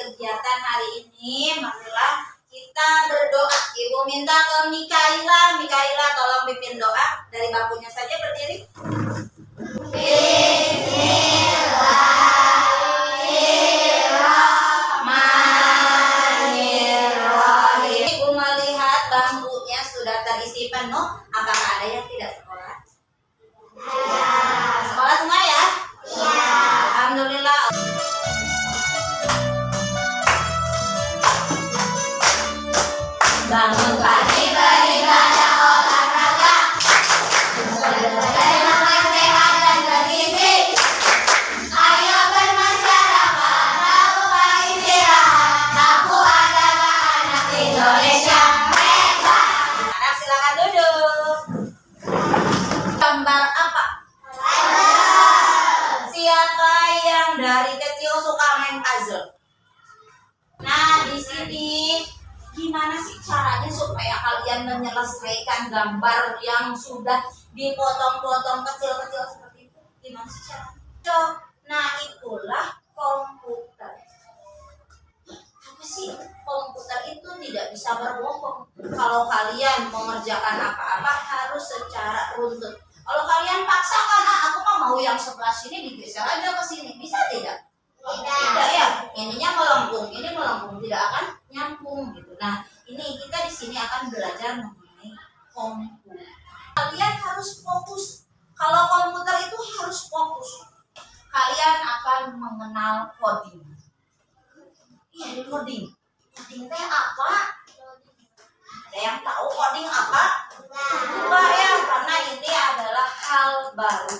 kegiatan hari ini, marilah kita berdoa. Ibu minta ke Mikaila. Mikaila tolong pimpin doa. Dari bangkunya saja berdiri. Bismillahirrahmanirrahim. Ibu melihat bangkunya sudah terisi penuh. Apakah ada yang tidak sekolah? Sekolah semua ya? Alhamdulillah. Bangun pagi beribadah olahraga, makan sehat dan bergizi. Ayo bermasyarakat, lupa istirahat. Aku adalah anak Indonesia hebat. Anak silakan duduk. Gambar apa? Siapa yang dari kecil suka main puzzle? Nah, di sini gimana sih caranya supaya kalian menyelesaikan gambar yang sudah dipotong-potong kecil-kecil seperti itu? Gimana sih caranya? Nah, itulah komputer. Apa sih? Komputer itu tidak bisa berbohong. Kalau kalian mengerjakan apa-apa harus secara runtut. Kalau kalian paksakan, aku mau yang sebelah sini digeser aja ke sini, bisa tidak? Tidak ya. Ininya melengkung, ini melengkung, tidak akan nyambung gitu. Nah, ini kita di sini akan belajar mengenai komputer. Kalian harus fokus. Kalau komputer itu harus fokus. Kalian akan mengenal coding. Iya, coding. Coding teh apa? Ada yang tahu coding apa? Enggak ya, karena ini adalah hal baru.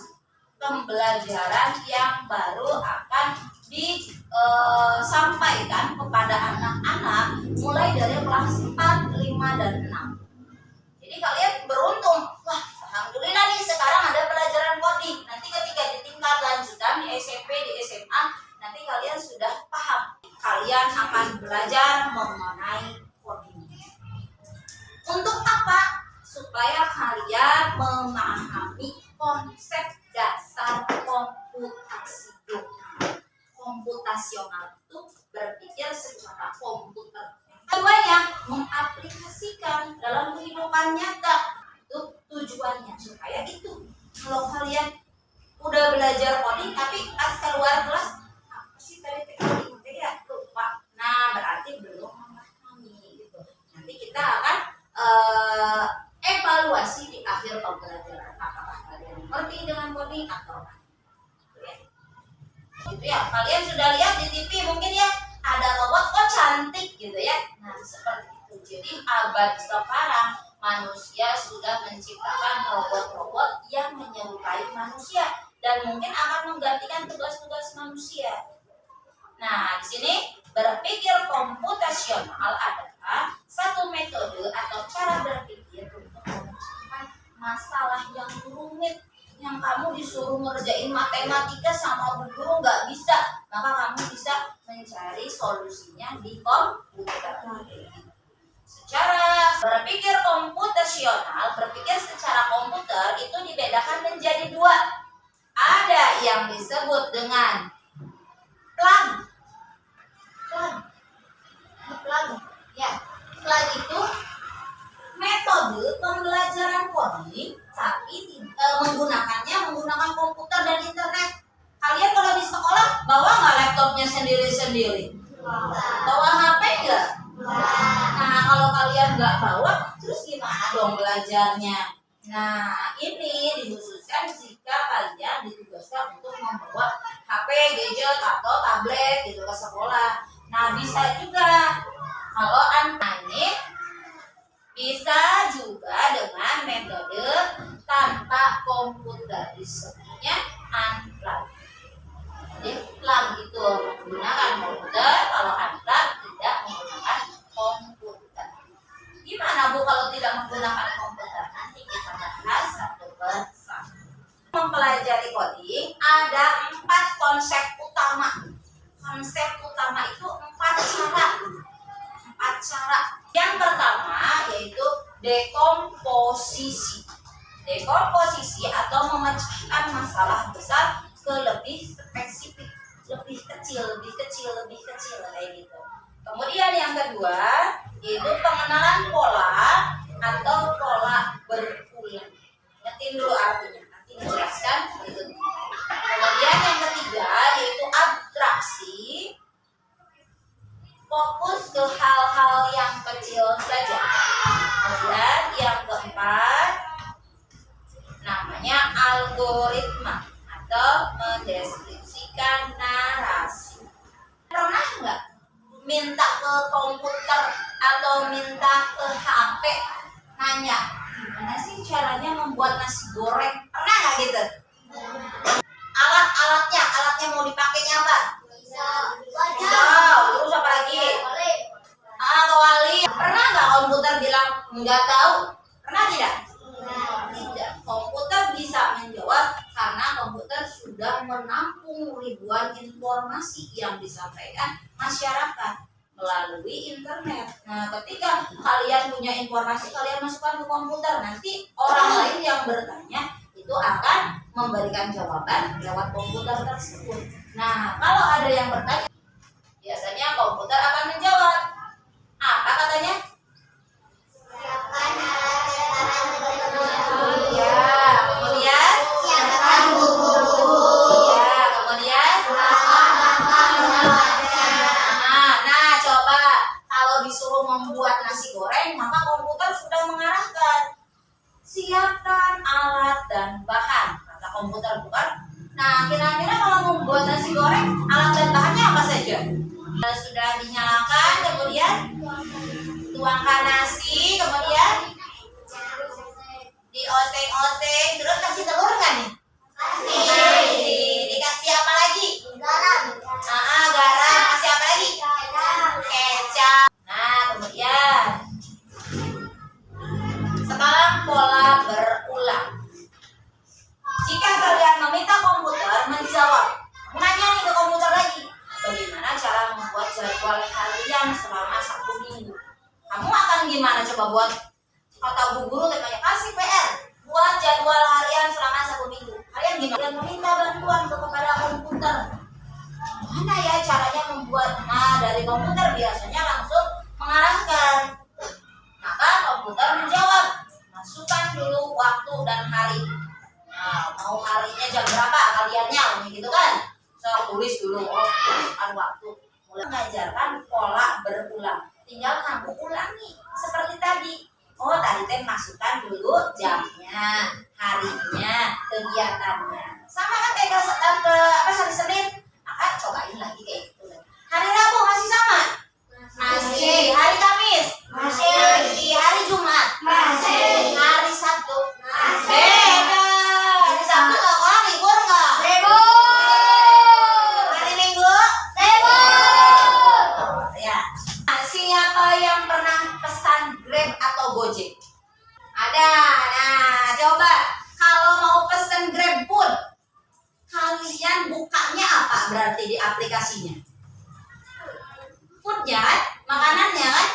Pembelajaran yang baru akan disampaikan kepada anak-anak mulai dari kelas 4, 5, dan 6. Jadi kalian beruntung. Wah, alhamdulillah nih sekarang ada pelajaran coding. Nanti ketika di tingkat lanjutan di SMP, di SMA, nanti kalian sudah paham. Kalian akan belajar mengenai coding. Untuk apa? Supaya kalian memahami konsep dasar komputasional itu berpikir secara komputer. Keduanya mengaplikasikan dalam kehidupan nyata. Itu tujuannya supaya itu. Kalau kalian udah belajar coding tapi pas keluar kelas apa sih tadi coding ya lupa. Nah, berarti belum memahami gitu. Nanti kita akan evaluasi di akhir pembelajaran apakah kalian mengerti dengan coding atau enggak. Gitu ya, kalian sudah lihat di TV mungkin ya ada robot kok cantik gitu ya. Nah, seperti itu. Jadi abad sekarang manusia sudah menciptakan robot-robot yang menyerupai manusia dan mungkin akan menggantikan tugas-tugas manusia. Nah, di sini berpikir komputasional adalah satu metode atau cara berpikir untuk memecahkan masalah yang rumit. Yang kamu disuruh ngerjain matematika sama bu guru nggak bisa, maka kamu bisa mencari solusinya di komputer. Secara berpikir komputasional, berpikir secara komputer itu dibedakan menjadi dua. Ada yang disebut dengan plug. Ya, plug itu metode pembelajaran coding tapi menggunakan komputer dan internet. Kalian kalau di sekolah bawa nggak laptopnya sendiri-sendiri? Bawa HP nggak? Nah, kalau kalian nggak bawa, terus gimana dong belajarnya? Nah, ini dikhususkan jika kalian ditugaskan untuk membawa HP, gadget atau tablet gitu ke sekolah. Nah, bisa juga kalau anak ini bisa juga dengan metode tanpa komputer, disebutnya unplug. Jadi plug itu menggunakan komputer, kalau unplug tidak menggunakan komputer. Gimana Bu kalau tidak menggunakan komputer? Nanti kita bahas satu persatu. Mempelajari coding ada 4 konsep utama. Konsep utama itu 4 cara. 4 cara. Yang pertama yaitu dekomposisi. Dekomposisi atau memecahkan masalah besar ke lebih spesifik. lebih kecil kayak gitu. Kemudian yang kedua itu pengenalan pola atau pola berulang. Ingetin dulu artinya, nanti dijelaskan berikutnya. Kemudian yang ketiga yaitu abstraksi, fokus ke hal-hal yang kecil saja. Kemudian yang keempat namanya algoritma atau mendeskripsikan narasi. Pernah nggak minta ke komputer atau minta ke HP nanya gimana sih caranya membuat nasi goreng? Pernah nggak gitu? Alatnya mau dipakainya apa? Pisau. Terus apa lagi? Wali. Pernah nggak komputer bilang nggak tahu? Pernah tidak? Tidak. Komputer bisa menjawab karena komputer sudah menampung ribuan informasi yang disampaikan masyarakat melalui internet. Nah, ketika kalian punya informasi, kalian masukkan ke komputer, nanti orang lain yang bertanya itu akan memberikan jawaban lewat komputer tersebut. Nah, kalau ada yang bertanya, biasanya komputer akan menjawab. Apa katanya? Siapkan ya, kemudian siapkan buku. Ya, kemudian nah, coba kalau disuruh membuat nasi goreng, maka komputer sudah mengarahkan. Siapkan alat dan bahan, kata komputer, bukan? Nah, kira-kira kalau membuat nasi goreng, alat dan bahannya apa saja? Sudah dinyalakan, kemudian tuangkan nasi, kemudian dioseng-oseng, terus kasih telur kan nih? Kasih. Dikasih apa lagi? Garam. Garam. Kasih apa lagi? Kecap. Nah, kemudian sekarang pola berulang. Jika kalian meminta komputer menjawab, nanya nih ke komputer lagi, bagaimana cara membuat jadwal harian selama 1 minggu? Kamu akan gimana coba buat? Kata bu guru temanya kasih PR, buat jadwal harian selama 1 minggu. Kalian gimana? Kalian meminta bantuan kepada komputer. Mana ya caranya membuat? Nah, dari komputer biasanya langsung mengarahkan. Maka komputer menjawab, masukkan dulu waktu dan hari. Nah, mau harinya jam berapa kaliannya, gitu kan? So, tulis dulu, masukkan waktu. Mulai mengajarkan pola berulang. Tinggal kamu ulangi seperti tadi. Oh, tadi teh masukkan dulu jamnya, harinya, kegiatannya. Sama kan kayak ke hari Senin? Akan cobain lagi kayak gitu. Hari Rabu masih sama? Masih. Hari Kamis? Masih. Hari Jumat? Masih. Hari Sabtu? Masih. Beda. Hari Sabtu nggak sekolah, libur nggak? Libur. Hari Minggu? Libur. Ya. Siapa yang pernah pesan Grab atau Gojek? Ada. Nah, coba kalau mau pesen Grab pun kalian bukanya apa berarti di aplikasinya? Foodnya kan, makanannya kan.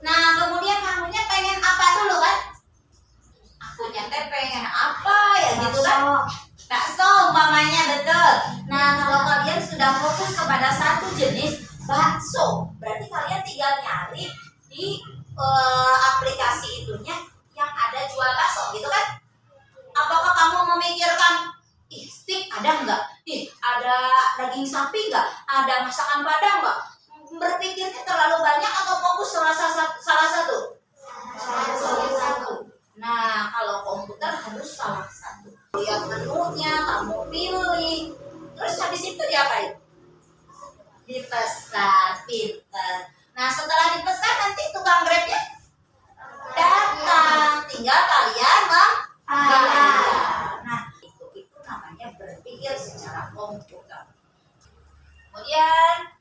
Nah, kemudian kamunya pengen apa dulu kan? Akunya teh pengen apa ya gitu kan? Bakso umpamanya, betul. Nah, kalau kalian sudah fokus kepada satu jenis bakso, berarti kalian tinggal nyari di aplikasi itunya yang ada jual bakso gitu kan? Apakah kamu memikirkan steak ada nggak? Ada daging sapi nggak? Ada masakan Padang nggak? Berpikirnya terlalu banyak atau fokus salah satu? Salah satu. Nah, kalau komputer harus salah satu. Lihat menunya, kamu pilih. Terus habis itu diapain? Dipesan, pinter. Nah, setelah dipesan nanti tukang Grabnya datang. Tinggal kalian membayar. Nah, itu namanya berpikir secara komputer. Kemudian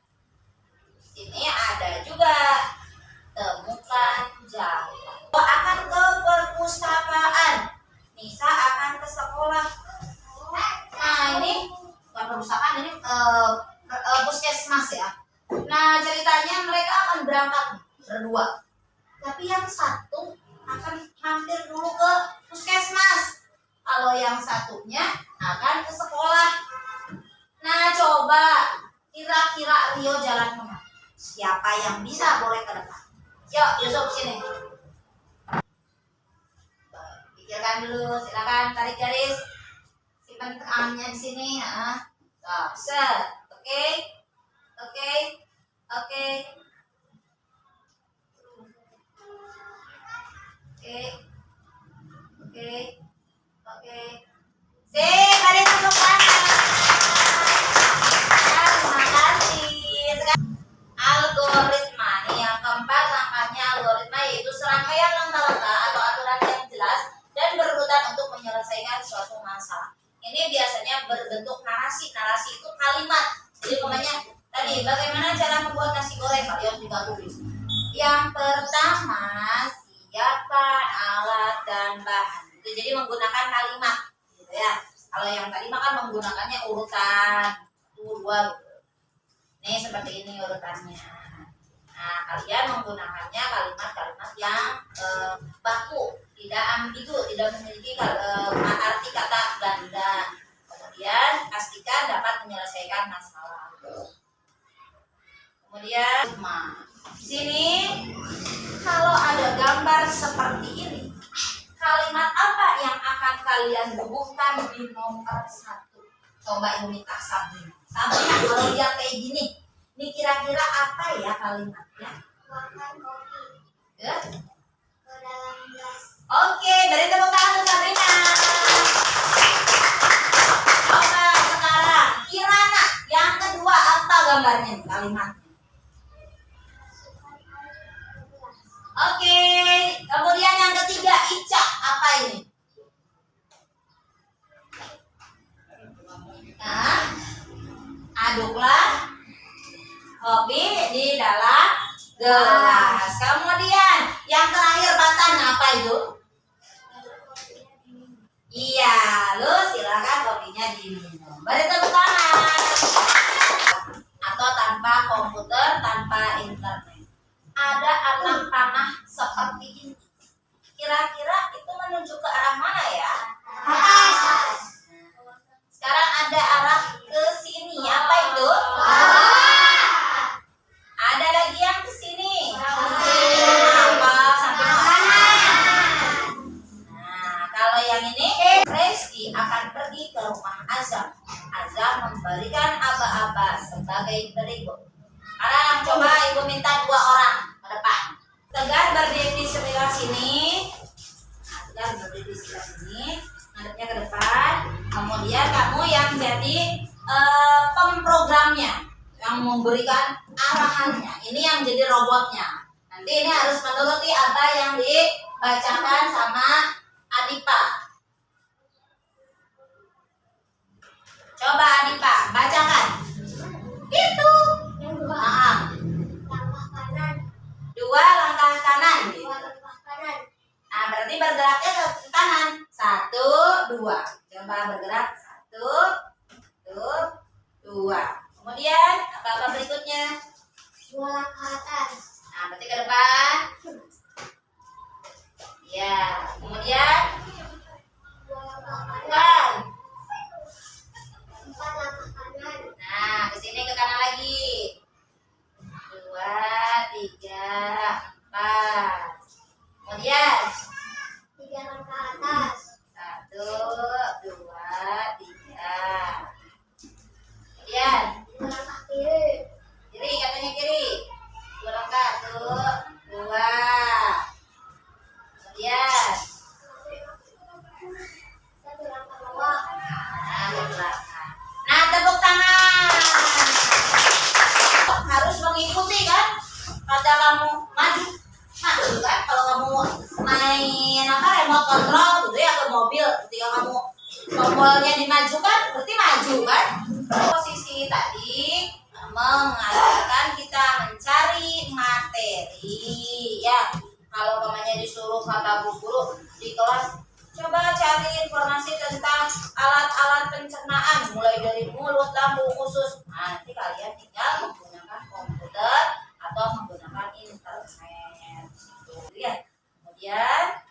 sini ada juga temukan jawaban. Akan ke perpustakaan. Nisa akan ke sekolah. Nah, ini bukan perpustakaan, ini puskesmas ya. Nah, ceritanya mereka akan berangkat berdua. Tapi yang satu akan mampir dulu ke puskesmas. Kalau yang satunya akan ke sekolah. Nah, coba yang bisa boleh ke depan. Yuk, Yusuf sini. Pikirkan dulu, silakan tarik garis. Simpan tangannya di sini. Set. Oke. Oke. Oke. Oke. Oke. Oke. Sip, ada tepuk tangan. Terima kasih. Sekarang algoritma nih yang keempat, langkahnya algoritma yaitu serangkaian langkah-langkah atau aturan yang jelas dan berurutan untuk menyelesaikan suatu masalah. Ini biasanya berbentuk narasi. Narasi itu kalimat. Jadi umpamanya tadi bagaimana cara membuat nasi goreng, kalian tinggal tulis. Yang pertama, siapa alat dan bahan. Itu jadi menggunakan kalimat, gitu ya. Kalau yang tadi mah kan menggunakannya urutan 2 gitu. Nih seperti ini urutannya. Nah, kalian menggunakannya kalimat-kalimat yang baku, tidak ambigu, tidak memiliki arti kata ganda. Kemudian pastikan dapat menyelesaikan masalah. Kemudian, di sini kalau ada gambar seperti ini, kalimat apa yang akan kalian bubuhkan di nomor 1? Coba ini minta Sabrina. Sabrina, kalau lihat kayak gini, ini kira-kira apa ya kalimatnya? Makan kopi Ya? ke dalam gelas. Oke, beri tepuk tangan untuk Sabrina. Coba sekarang Kirana, yang kedua apa gambarnya nih, kalimatnya? Masukkan air ke gelas. Oke, kemudian yang ketiga Ica, apa ini? Nah, aduklah kopi di dalam gelas. Kemudian yang terakhir Batan, apa itu? Kopinya diminum. Iya, lu silakan kopinya diminum. Beri tepuk tangan. Atau tanpa komputer, tanpa internet. Ada anak panah seperti ini. Kira-kira itu menuju ke arah mana ya? Atas. Sekarang ada arah ke sini. Apa itu? Ada lagi yang ke sini. Apa? Sampai mana? Nah, kalau yang ini Reski akan pergi ke rumah Azam. Azam memberikan aba-aba sebagai berikut. Sekarang coba ibu minta 2 orang ke depan. Tegar berdiri di sebelah sini. Nah, Tegar berdiri di sebelah sini. Ngadepnya ke depan. Kemudian kamu yang jadi pemprogramnya, yang memberikan arahannya. Ini yang jadi robotnya. Nanti ini harus menuruti apa yang dibacakan sama Adipa. Coba Adipa, bacakan. Itu. Yang dua. Langkah kanan. 2 langkah kanan. 2 langkah kanan. Nah, berarti bergeraknya ke kanan. 1, 2. Coba bergerak. 1, 2. Kemudian apa berikutnya? 2 langkah atas. Nah, berarti ke depan. Ya, kemudian 2 langkah kanan. depan. 4 langkah kanan. Nah, ke sini ke kanan lagi. 2, 3, 4. Kemudian 3 langkah atas. 1, 2, 3. Kemudian 2 langkah kiri. kiri, katanya kiri. 2 langkah, 1, 2. Kemudian 1 langkah bawah. nah, ke belakang. Nah, tepuk tangan. Harus mengikuti kan? Kata kamu maju, maju kan? Kalau kamu main apa remote control gitu ya ke mobil, ketika kamu tombolnya dimajukan, berarti maju kan? Posisi tadi mengajarkan kita mencari materi ya. Kalau umpamanya disuruh kata bu guru di kelas, coba cari informasi tentang alat-alat pencernaan mulai dari mulut, lambung, usus. Nah, nanti kalian tinggal menggunakan komputer atau menggunakan internet gitu ya. Kemudian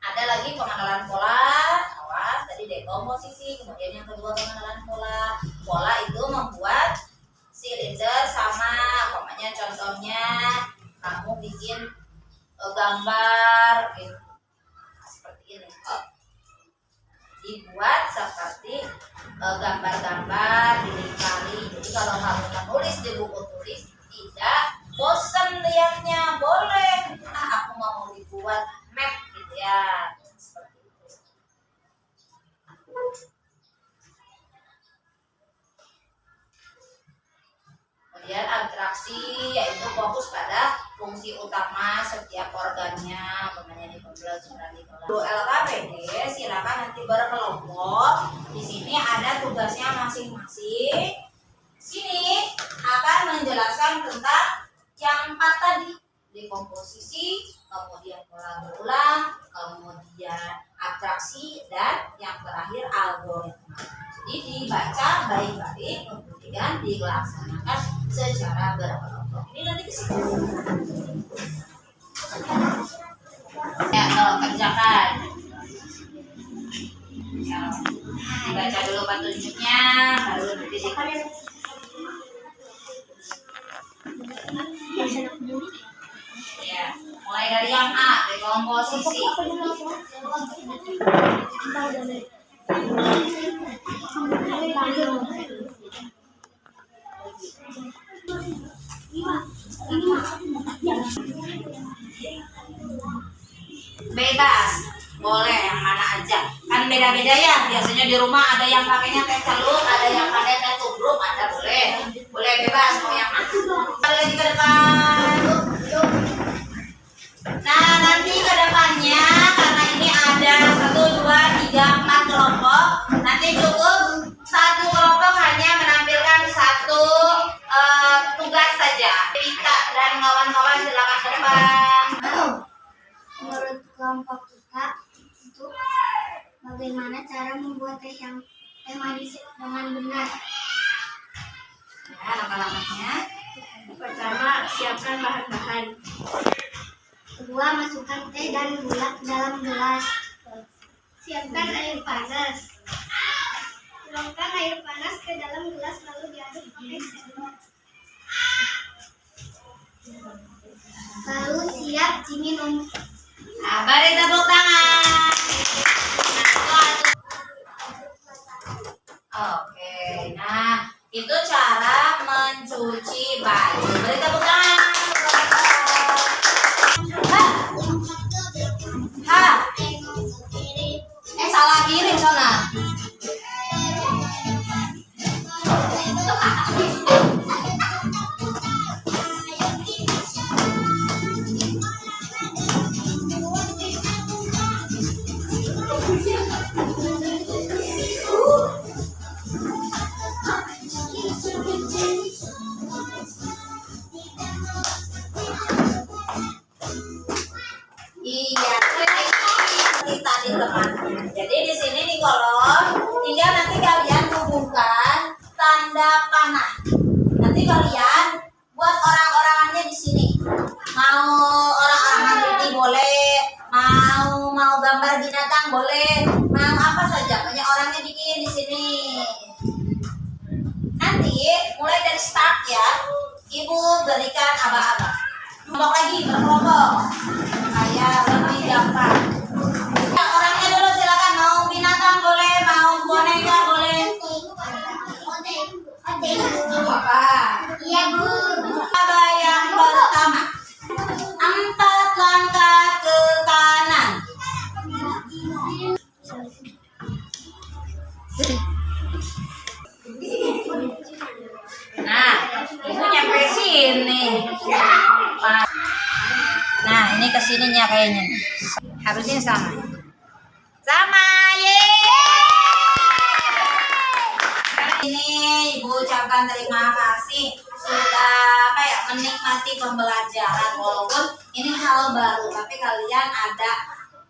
ada lagi pengenalan pola. Awas, tadi dekomposisi. Kemudian yang kedua pengenalan pola. Pola itu membuat silinder sama, umpamanya Misalnya contohnya kamu bikin gambar gitu. Seperti ini. Dibuat seperti gambar-gambar dilingkari. Jadi kalau kamu menulis di buku tulis tidak bosan lihatnya, boleh aku mau dibuat map gitu ya, seperti itu. Kemudian abstraksi yaitu fokus pada fungsi utama setiap organnya, namanya di pembelajaran di kelas. LKPD silakan nanti berkelompok. Di sini ada tugasnya masing-masing. Sini akan menjelaskan tentang yang 4 tadi, dekomposisi, kemudian pola berulang, kemudian abstraksi, dan yang terakhir algoritma. Jadi dibaca baik-baik, kemudian dilaksanakan secara berkelompok. Ini nanti ke situ. Ya, kalau kerjakan. Ya, dibaca dulu petunjuknya, baru nanti dikerjakan. Ya, mulai dari yang A, dekomposisi. Bebas, boleh yang mana aja. Kan beda-beda ya. Biasanya di rumah ada yang pakainya teh celup, ada yang pakai teh tubruk, ada boleh. Boleh bebas mau yang mana. Lagi ke depan. Nah, nanti ke depannya karena ini ada 1, 2, 3, 4 kelompok. Nanti cukup satu kelompok hanya menampilkan satu tugas saja. Rita dan kawan-kawan silakan ke depan. Menurut kelompok kita itu bagaimana cara membuat teh manis dengan benar. Ya, langkah-langkahnya. Pertama, siapkan bahan-bahan. Kedua, masukkan teh dan gula ke dalam gelas. Siapkan air panas. Tuangkan air panas ke dalam gelas lalu diaduk pakai sendok. Lalu siap diminum. Nah, beri tepuk tangan. Oke, nah itu cara mencuci baju. Beri tepuk tangan. Ha. Salah kirim sana. Iya, kita di depan. Jadi di sini di kolom tinggal nanti kalian hubungkan tanda panah. Nanti kalian buat orang-orangannya di sini. Mau orang-orangan ini boleh, mau gambar binatang boleh, mau apa saja. Banyak orangnya bikin di sini. Nanti mulai dari start ya, ibu berikan aba-aba. Kelompok lagi berkelompok. Kayak lebih gampang. Ya, orangnya dulu silakan, mau binatang boleh, mau boneka boleh. Apa? Iya, Bu. Apa yang pertama? 4 langkah ke kanan. Nah, ibu nyampe sini. Nah, ini kesininya kayaknya. Harusnya sama. Sama, Ini ibu ucapkan terima kasih sudah menikmati pembelajaran, walaupun ini hal baru, tapi kalian ada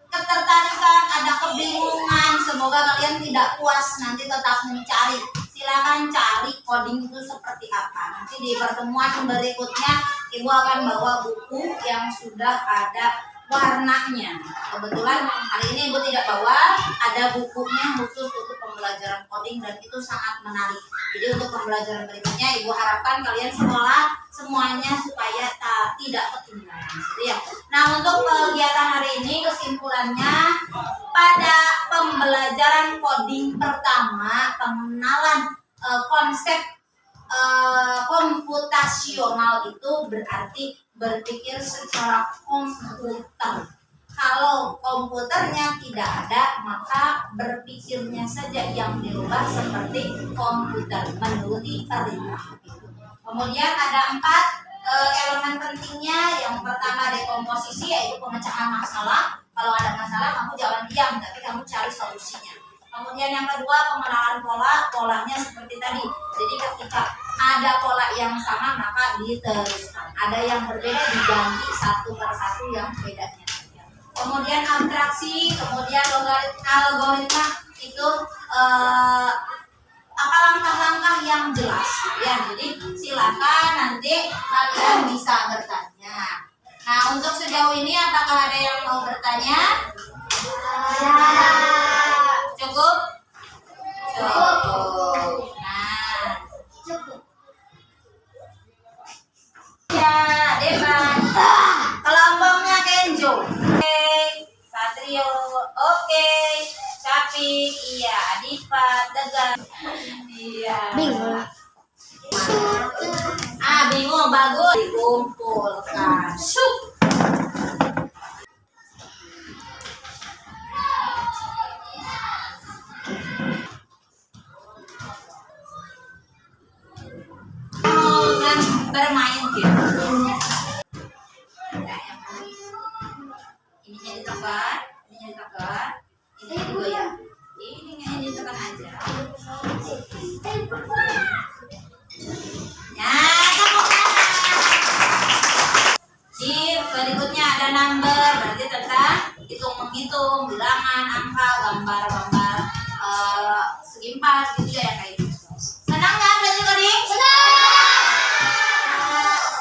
ketertarikan, ada kebingungan. Semoga kalian tidak puas, nanti tetap mencari. Silakan cari coding itu seperti apa. Nanti di pertemuan berikutnya ibu akan bawa buku yang sudah ada warnanya. Kebetulan hari ini ibu tidak bawa, ada bukunya khusus untuk pembelajaran. pembelajaran coding dan itu sangat menarik. Jadi untuk pembelajaran berikutnya Ibu harapkan kalian semuanya supaya tidak ketinggalan gitu ya. Nah, untuk kegiatan hari ini kesimpulannya pada pembelajaran coding pertama, pengenalan konsep komputasional itu berarti berpikir secara komputer. Kalau komputernya tidak ada, maka berpikirnya saja yang dirubah seperti komputer menuruti perintah. Kemudian ada 4 elemen pentingnya. Yang pertama dekomposisi, yaitu pemecahan masalah. Kalau ada masalah kamu jangan diam, tapi kamu cari solusinya. Kemudian yang kedua pengenalan polanya seperti tadi. Jadi ketika ada pola yang sama maka diteruskan. Ada yang berbeda diganti satu per satu yang bedanya. Kemudian abstraksi, kemudian algoritma itu apa langkah-langkah yang jelas ya. Jadi silakan nanti kalian bisa bertanya. Nah, untuk sejauh ini apakah ada yang mau bertanya? Cukup? Cukup. Nah, Cukup. ya, Devan. Kelompoknya Kenjo. Oke, Satrio. Oke, Capik. Iya, Adipat, Tegar. Iya. Bingung. Bingung, bagus. Dikumpulkan. Syuk. Bermain game. Ininya ditekan, ininya ditekan, ini juga ya. Ini ditekan aja. Ya, kamu sip, berikutnya ada number, berarti tentang hitung-menghitung, bilangan, angka, gambar-gambar segi 4 gitu ya kayak gitu. Senang nggak belajar coding?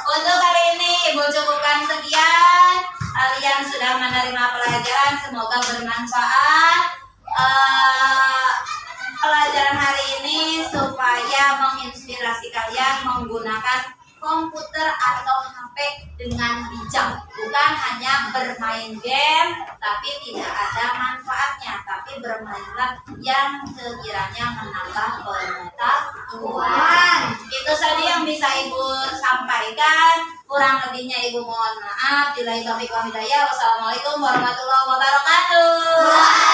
Untuk kali ini Ibu cukupkan sekian. Kalian sudah menerima pelajaran, semoga bermanfaat. Pelajaran hari ini supaya menginspirasi kalian menggunakan komputer atau HP dengan bijak, bukan hanya bermain game tapi tidak ada manfaatnya, tapi bermainlah yang sekiranya menambah pengetahuan. Itu saja yang bisa Ibu sampaikan. Kurang lebihnya Ibu mohon maaf. Billahi taufiq wal hidayah. Wassalamualaikum warahmatullahi wabarakatuh.